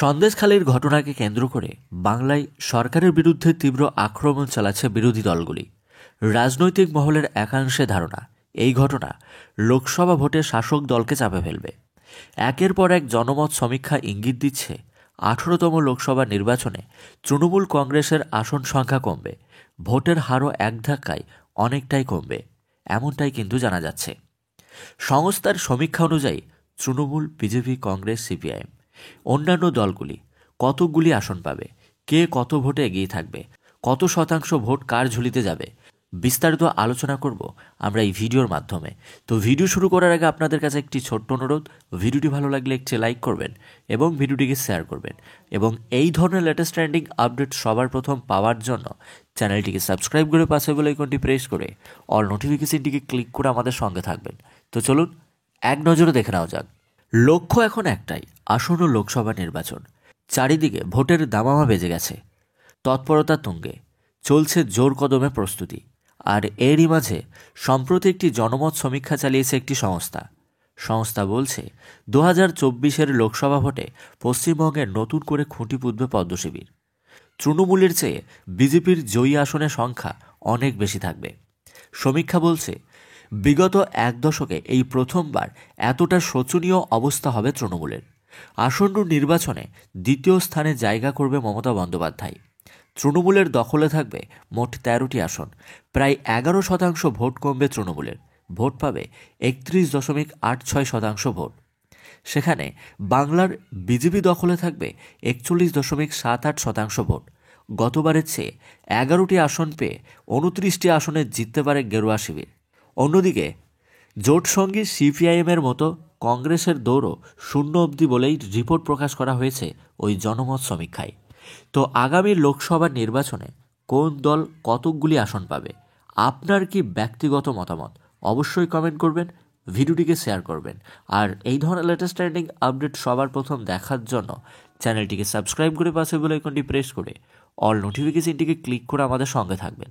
সন্দেশখালির ঘটনাকে কেন্দ্র করে বাংলায় সরকারের বিরুদ্ধে তীব্র আক্রমণ চালাচ্ছে বিরোধী দলগুলি। রাজনৈতিক মহলের একাংশে ধারণা এই ঘটনা লোকসভা ভোটে শাসক দলকে চাপে ফেলবে। একের পর এক জনমত সমীক্ষা ইঙ্গিত দিচ্ছে 18তম লোকসভা নির্বাচনে তৃণমূল কংগ্রেসের আসন সংখ্যা কমবে, ভোটের হারও এক ধাক্কায় অনেকটাই কমবে, এমনটাই কিন্তু জানা যাচ্ছে। সংস্থার সমীক্ষা অনুযায়ী তৃণমূল, বিজেপি, কংগ্রেস, সিপিআইএম অন্যান্য দলগুলি কতকগুলি আসন পাবে, কে কত ভোটে এগিয়ে থাকবে, কত শতাংশ ভোট কার ঝুলিতে যাবে, বিস্তারিত আলোচনা করব আমরা এই ভিডিওর মাধ্যমে। তো ভিডিও শুরু করার আগে আপনাদের কাছে একটি ছোট্ট অনুরোধ, ভিডিওটি ভালো লাগলে একটি লাইক করবেন এবং ভিডিওটিকে শেয়ার করবেন, এবং এই ধরনের লেটেস্ট ট্রেন্ডিং আপডেট সবার প্রথম পাওয়ার জন্য চ্যানেলটিকে সাবস্ক্রাইব করে পাশে বেল আইকনটি প্রেস করে অল নোটিফিকেশনটিকে ক্লিক করে আমাদের সঙ্গে থাকবেন। তো চলুন এক নজরে দেখে নেওয়া যাক। লক্ষ্য এখন একটাই, আসন্ন লোকসভা নির্বাচন। চারিদিকে ভোটের দামামা বেজে গেছে, তৎপরতা তুঙ্গে, চলছে জোর কদমে প্রস্তুতি। আর এরই মাঝে সম্প্রতি একটি জনমত সমীক্ষা চালিয়েছে একটি সংস্থা বলছে 2024 লোকসভা ভোটে পশ্চিমবঙ্গে নতুন করে খুঁটি পুঁতবে পদ্মশিবির। তৃণমূলের চেয়ে বিজেপির জয়ী আসনের সংখ্যা অনেক বেশি থাকবে। সমীক্ষা বলছে বিগত এক দশকে এই প্রথমবার এতটা শোচনীয় অবস্থা হবে তৃণমূলের। আসন্ন নির্বাচনে দ্বিতীয় স্থানে জায়গা করবে মমতা বন্দ্যোপাধ্যায়। তৃণমূলের দখলে থাকবে মোট 13টি আসন, প্রায় 11% ভোট কমবে তৃণমূলের, ভোট পাবে 31.86% ভোট। সেখানে বাংলার বিজেপি দখলে থাকবে 41.78% ভোট। গতবারের চেয়ে 11টি আসন পেয়ে 29টি আসনে জিততে পারে গেরুয়া শিবির। অন্যদিকে জোটসঙ্গী সিপিআইএমের মতো কংগ্রেসের দৌড়ও শূন্য অবধি বলেই রিপোর্ট প্রকাশ করা হয়েছে ওই জনমত সমীক্ষায়। তো আগামী লোকসভা নির্বাচনে কোন দল কতকগুলি আসন পাবে, আপনার কি ব্যক্তিগত মতামত অবশ্যই কমেন্ট করবেন, ভিডিওটিকে শেয়ার করবেন। আর এই ধরনের লেটেস্ট ট্রেন্ডিং আপডেট সবার প্রথম দেখার জন্য চ্যানেলটিকে সাবস্ক্রাইব করে পাশে বেল আইকনটি প্রেস করে অল নোটিফিকেশনটিকে ক্লিক করে আমাদের সঙ্গে থাকবেন।